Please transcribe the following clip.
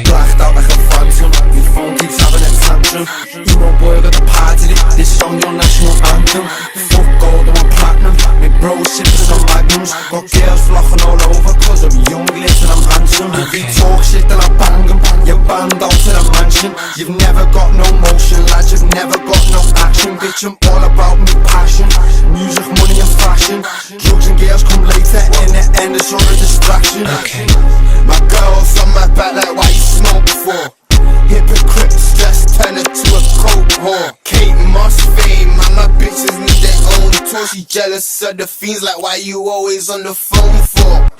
blacked out like a phantom. My phone keeps having a tantrum. Emo boy got the party, this song your national anthem. Fuck gold, I want platinum. My bro sipping some magnums. Got girls flocking all over cause I'm young, lit and I'm handsome. If you talk shit then I bang them. You're banned out to the mansion. You've never got no motion, lads, you've never got no action. Bitch, I'm all about me passion. Music, money and fashion. Drugs and girls come later, in the end it's all a distraction. My girl's on my back like why you smoke for? Hypocrites just turn it to a coke whore. Kate Moss fame, and my bitches need their own tour. She jealous of the fiends like why you always on the phone for?